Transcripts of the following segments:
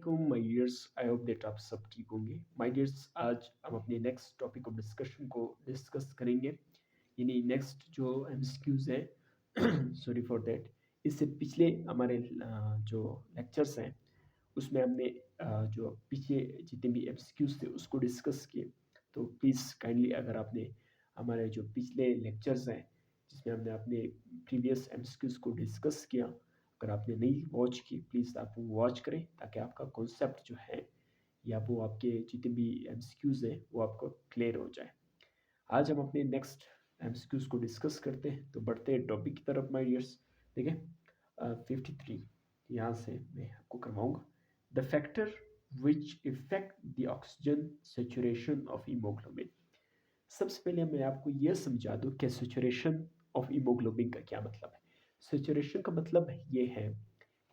वालेकुम my dears. I hope that आप सब ठीक होंगे। माय डियर्स, आज हम अपने नेक्स्ट टॉपिक ऑफ डिस्कशन को डिस्कस करेंगे, यानी नेक्स्ट जो एमसीक्यूज है। Sorry for that. इससे पिछले हमारे जो लेक्चर्स हैं उसमें हमने जो पीछे जितने भी एमसीक्यूज थे उसको डिस्कस किए। तो प्लीज़ काइंडली अगर आपने हमारे जो पिछले लेक्चर्स हैं जिसमें हमने अपने प्रीवियस एमसीक्यूज को डिस्कस किया, अगर आपने नहीं वॉच की प्लीज़ आप वो वॉच करें ताकि आपका कॉन्सेप्ट जो है या वो आपके जितने भी एमसीक्यूज़ हैं वो आपको क्लियर हो जाए। आज हम अपने नेक्स्ट एमसीक्यूज़ को डिस्कस करते हैं, तो बढ़ते हैं टॉपिक की तरफ माय डियर्स। देखें 53 यहाँ से मैं आपको करवाऊँगा। The factor which effect the oxygen saturation of haemoglobin. सबसे पहले मैं आपको यह समझा दूं कि सेचुरेशन ऑफ हीमोग्लोबिन का क्या मतलब है। सेचुरेशन का मतलब ये है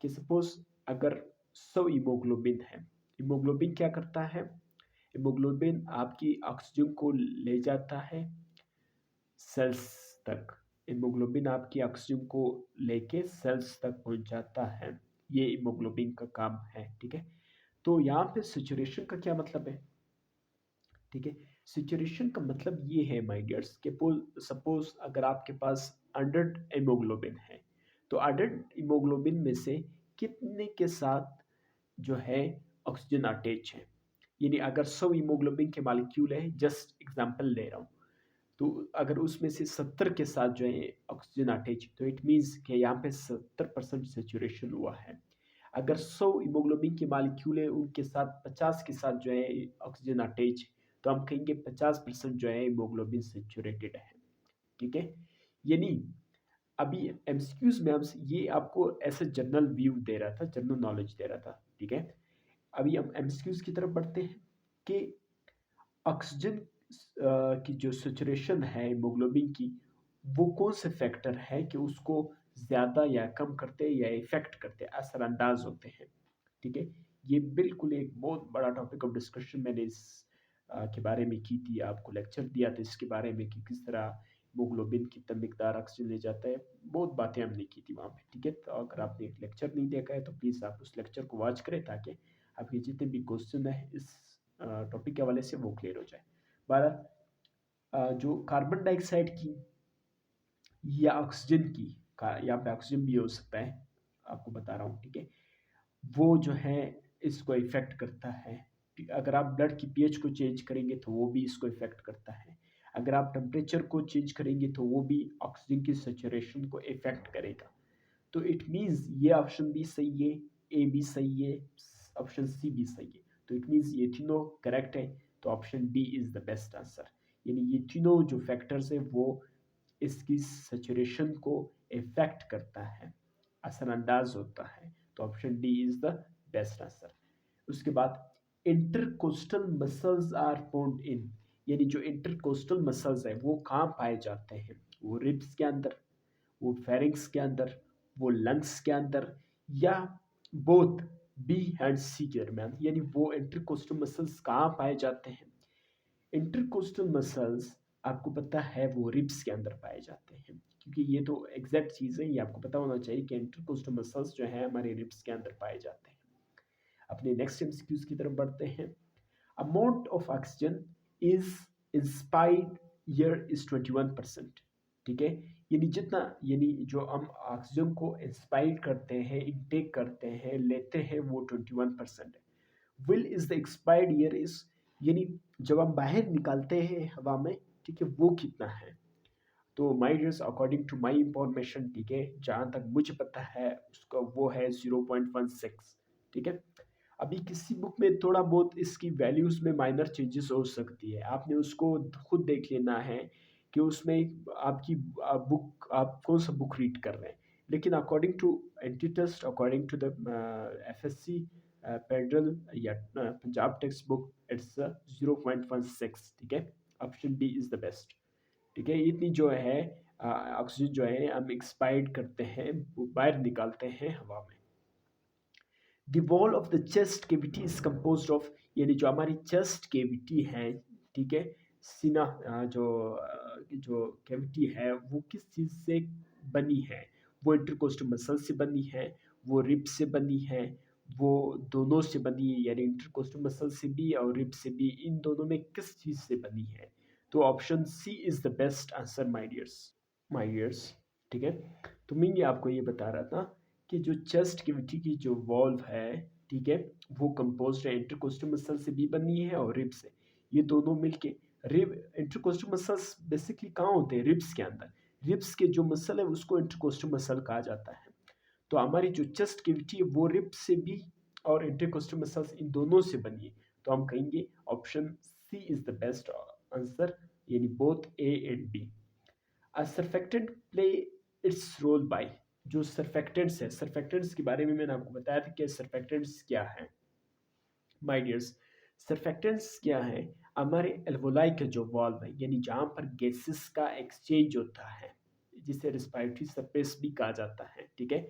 कि सपोज अगर 100 हीमोग्लोबिन है, हीमोग्लोबिन क्या करता है, हीमोग्लोबिन आपकी ऑक्सीजन को ले जाता है सेल्स तक। हीमोग्लोबिन आपकी ऑक्सीजन को लेके सेल्स तक पहुंचाता है, ये हीमोग्लोबिन का काम है। ठीक है, तो यहाँ पे सेचुरेशन का क्या मतलब है। ठीक है, सिचुएशन का मतलब ये है माय डियर्स कि सपोज अगर आपके पास 100 हीमोग्लोबिन है, तो 100 हीमोग्लोबिन में से कितने के साथ जो है ऑक्सीजन अटैच है। यानी अगर 100 हीमोग्लोबिन के मालिक्यूल है, जस्ट एग्जांपल ले रहा हूँ, तो अगर उसमें से 70 के साथ जो है ऑक्सीजन अटैच, तो इट मीन्स कि यहाँ पे 70% सेचुरेशन हुआ है। अगर 100 हीमोग्लोबिन के मालिक्यूल है उनके साथ 50 के साथ जो है ऑक्सीजन अटैच, तो हम कहेंगे 50% जो है हीमोग्लोबिन सेचुरेटेड है। ठीक है, यानी अभी एमसीक्यूज में हम ये आपको ऐसे जनरल व्यू दे रहा था, जनरल नॉलेज दे रहा था। ठीक है, अभी हम एमसीक्यूज की तरफ बढ़ते हैं कि ऑक्सीजन की जो सेचुरेशन है हीमोग्लोबिन की, वो कौन से फैक्टर है कि उसको ज़्यादा या कम करते या इफेक्ट करते, असरअंदाज होते हैं। ठीक है, ये बिल्कुल एक बहुत बड़ा टॉपिक ऑफ डिस्कशन मैंने इस के बारे में की थी, आपको लेक्चर दिया था इसके बारे में कि किस तरह हीमोग्लोबिन कितना मिकदार ऑक्सीजन ले जाता है। बहुत बातें हमने की थी वहाँ पे। ठीक है, तो अगर आपने एक लेक्चर नहीं देखा है तो प्लीज़ आप उस लेक्चर को वॉच करें ताकि आपके जितने भी क्वेश्चन है इस टॉपिक के हवाले से वो क्लियर हो जाए। बहरहाल जो कार्बन डाइऑक्साइड की या ऑक्सीजन की का, यहाँ पे ऑक्सीजन भी हो सकता है, आपको बता रहा हूँ। ठीक है, वो जो है इसको इफेक्ट करता है। अगर आप ब्लड की पीएच को चेंज करेंगे तो वो भी इसको इफेक्ट करता है। अगर आप टेम्परेचर को चेंज करेंगे तो वो भी ऑक्सीजन की सेचुरेशन को इफेक्ट करेगा। तो इट मीन्स ये ऑप्शन भी सही है, ए भी सही है, ऑप्शन सी भी सही है। तो इट मीन्स ये तीनों करेक्ट है, तो option D is the best answer. यानी ये तीनों जो फैक्टर्स है वो इसकी सेचुरेशन को इफेक्ट करता है, असरअंदाज होता है। तो option D is the best answer. उसके बाद intercostal muscles are found in, यानी जो इंटरकोस्टल मसल्स है वो कहाँ पाए जाते हैं, वो रिब्स के अंदर, वो फेरिंग्स के अंदर, वो लंग्स के अंदर, या बोथ बी एंड सी के दरमियान। यानी वो इंटरकोस्टल मसल्स कहाँ पाए जाते हैं। इंटरकोस्टल मसल्स आपको पता है वो रिब्स के अंदर पाए जाते हैं, क्योंकि ये तो एग्जैक्ट चीज़ है, ये आपको पता होना चाहिए कि इंटरकोस्टल मसल्स जो है हमारे रिब्स के अंदर पाए जाते हैं। अपने नेक्स्ट एमसीक्यूज की तरफ बढ़ते हैं। Amount of oxygen is inspired year is 21%। ठीक है, यानी जितना, यानी जो हम ऑक्सीजन को इंस्पायर करते हैं, इनटेक करते हैं, लेते हैं, वो 21% है। Will is the expired year is, यानी जब हम बाहर निकालते हैं हवा में, ठीक है, वो कितना है। तो my dears, according to my information, ठीक है, जहाँ तक मुझे पता है उसका वो है 0.16। ठीक है, अभी किसी बुक में थोड़ा बहुत इसकी वैल्यूज़ में माइनर चेंजेस हो सकती है, आपने उसको खुद देख लेना है कि उसमें आपकी बुक, आप कौन सा बुक रीड कर रहे हैं। लेकिन according to entry test, according to the FSC federal या पंजाब टेक्स्ट बुक, इट्स 0.16। ठीक है, option D is the best. ठीक है, इतनी जो है ऑक्सीजन जो है हम एक्सपायर्ड करते हैं, बाहर निकालते हैं हवा में। The wall of the chest cavity is compose of, यानी जो हमारी चेस्ट केविटी है, ठीक है, सीना जो कैविटी है वो किस चीज़ से बनी है। वो इंटरकोस्टल मसल से बनी है, वो रिब से बनी है, वो दोनों से बनी है, यानी इंटरकोस्टल मसल से भी और रिब से भी, इन दोनों में किस चीज़ से बनी है? तो option C is the best answer my dears. ठीक है, तो मैं ये आपको ये बता रहा था कि जो चेस्ट कैविटी की जो वॉल्व है, ठीक है, वो कंपोज्ड है इंटरकोस्टल मसल से भी बनी है और रिब से। ये दोनों मिलके रिब, इंटरकोस्टल मसल्स बेसिकली कहाँ होते हैं? रिब्स के अंदर। रिब्स के जो मसल है उसको इंटरकोस्टल मसल कहा जाता है। तो हमारी जो चेस्ट कैविटी है वो रिब से भी और इंटरकोस्टल मसल्स इन दोनों से बनी है। तो हम कहेंगे option C is the best answer, यानी both A and B. A surfactant play its role by, जो सर्फेक्टेंट्स है, सर्फेक्टेंट्स के बारे में मैंने आपको बताया था कि सर्फेक्टेंट्स क्या है माय डियर्स। सर्फेक्टेंट्स क्या है? हमारे एल्वोलाई का जो वॉल्व है, यानी जहाँ पर गैसेस का एक्सचेंज होता है, जिसे रेस्पिरेटरी सरफेस भी कहा जाता है, ठीक है,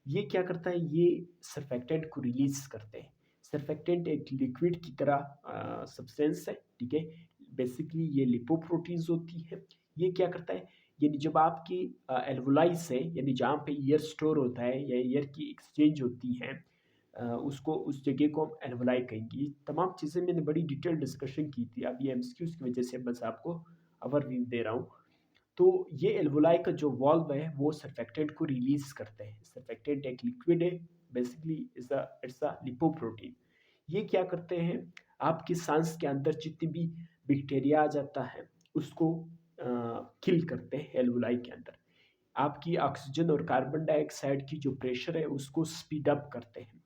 ये क्या करता है? ये सर्फेक्टेंट को रिलीज करते हैं। सर्फेक्टेंट एक लिक्विड की तरह सब्सटेंस है, ठीक है, बेसिकली ये लिपोप्रोटीन्स होती है। ये क्या करता है? यानी जब आपकी एल्वोलाई से, यानी जहाँ पे एयर स्टोर होता है या एयर की एक्सचेंज होती है, उसको, उस जगह को हम एल्वोलाई कहेंगे। ये तमाम चीज़ें मैंने बड़ी डिटेल डिस्कशन की थी, अब ये एमसीक्यूज़ की वजह से बस आपको ओवरव्यू दे रहा हूँ। तो ये एल्वोलाई का जो वॉल्व है वो सर्फेक्टेंट को रिलीज करते हैं। सर्फेक्टेंट एक लिक्विड है, बेसिकली इट्स अ लिपोप्रोटीन। ये क्या करते हैं? आपकी सांस के अंदर जितनी भी बैक्टीरिया आ जाता है उसको किल करते हैं एल्वोलाई के अंदर। आपकी ऑक्सीजन और कार्बन डाइऑक्साइड की जो प्रेशर है उसको स्पीड अप करते हैं।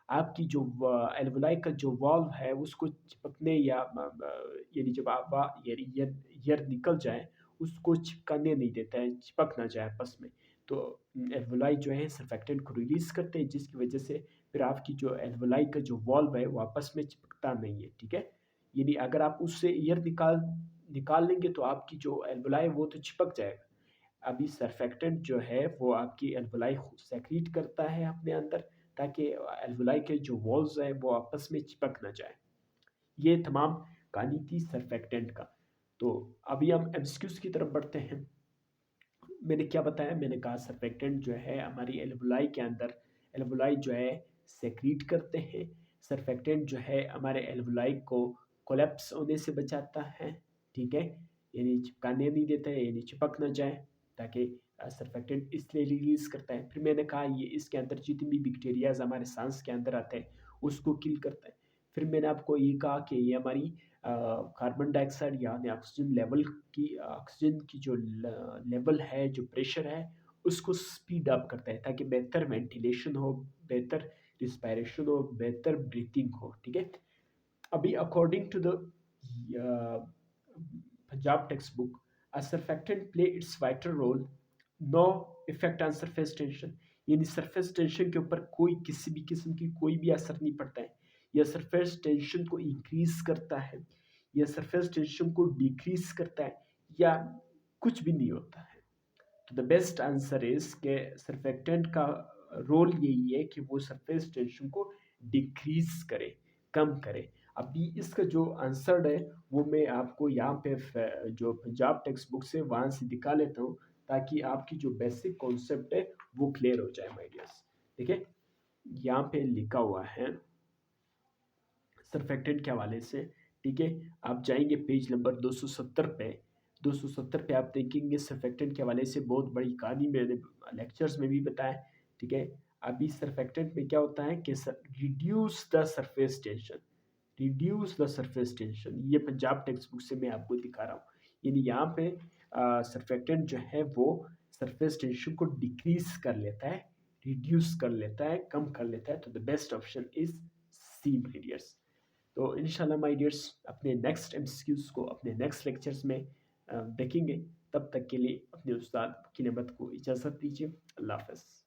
आपकी जो एल्वोलाई का जो वॉल्व है उसको चिपकने या यानी जब आप यानी एयर निकल जाए उसको चिपकाने नहीं देता है, चिपक ना जाए आपस में। तो एल्वोलाई जो है सर्फेक्टेंट को रिलीज करते हैं, जिसकी वजह से फिर आपकी जो एल्वोलाई का जो वॉल्व है वो आपस में चिपकता नहीं है, ठीक है। यानी अगर आप उससे एयर निकाल निकाल लेंगे तो आपकी जो एल्वोलाई है वो तो चिपक जाएगा। अभी सर्फेक्टेंट जो है वो आपकी एल्वोलाई सेक्रीट करता है अपने अंदर, ताकि एल्वोलाई के जो वॉल्स हैं वो आपस में चिपक ना जाए। ये तमाम कहानी थी सर्फेक्टेंट का। तो अभी हम एमसीक्यूज की तरफ बढ़ते हैं। मैंने क्या बताया? मैंने कहा सर्फेक्टेंट जो है हमारी एल्वोलाई के अंदर, एल्वोलाई जो है सेक्रीट करते हैं। सर्फेक्टेंट जो है हमारे एल्वोलाई को कोलेप्स होने से बचाता है, ठीक है, यानी चिपकाने नहीं देता है, यानी चिपक ना जाए, ताकि सर्फेक्टेंट इसलिए रिलीज करता है। फिर मैंने कहा ये इसके अंदर जितनी भी बैक्टीरियाज हमारे सांस के अंदर आते हैं उसको किल करता है। फिर मैंने आपको ये कहा कि ये हमारी कार्बन डाइऑक्साइड यानी ऑक्सीजन की जो लेवल है, जो प्रेशर है, उसको स्पीड अप करता है, ताकि बेहतर वेंटिलेशन हो, बेहतर रिस्पायरेशन हो, बेहतर ब्रीथिंग हो, ठीक है। अभी according to the Punjab text book, a surfactant play its vital role, no effect on surface tension, यानी सरफेस टेंशन के ऊपर कोई किसी भी किस्म की कोई भी असर नहीं पड़ता है। यह सरफेस टेंशन को इंक्रीज करता है या सरफेस टेंशन को डिक्रीज करता है, या कुछ भी नहीं होता है। तो द बेस्ट आंसर इज के सर्फेक्टेंट का रोल यही है कि वो सरफेस टेंशन को डिक्रीज करे, कम करे। अभी इसका जो आंसर है वो मैं आपको यहाँ पे जो पंजाब टेक्स्ट बुक से वहाँ से दिखा लेता हूँ, ताकि आपकी जो बेसिक कॉन्सेप्ट है वो क्लियर हो जाए माय डियर्स। ठीक है, यहाँ पे लिखा हुआ है सर्फेक्टेंट के हवाले से, ठीक है। आप जाएंगे पेज नंबर 270 पे, 270 पे आप देखेंगे सर्फेक्टेंट के हवाले से बहुत बड़ी कहानी मैंने लेक्चर्स में भी बताया, ठीक है। अभी सर्फेक्टेंट में क्या होता है कि reduce the surface tension, reduce the surface tension, ये पंजाब टेक्स्ट बुक से मैं आपको दिखा रहा हूँ। यानी यहाँ पे सर्फेक्टेंट जो है वो सरफेस टेंशन को डिक्रीज कर लेता है, रिड्यूस कर लेता है, कम कर लेता है। तो the best option is see my dears. तो इंशाल्लाह माय डियर्स अपने नेक्स्ट एमसीक्यूज को अपने नेक्स्ट लेक्चर्स में देखेंगे। तब तक के लिए अपने उस्ताद की नमत को इजाज़त दीजिए। अल्लाह हाफ़िज़।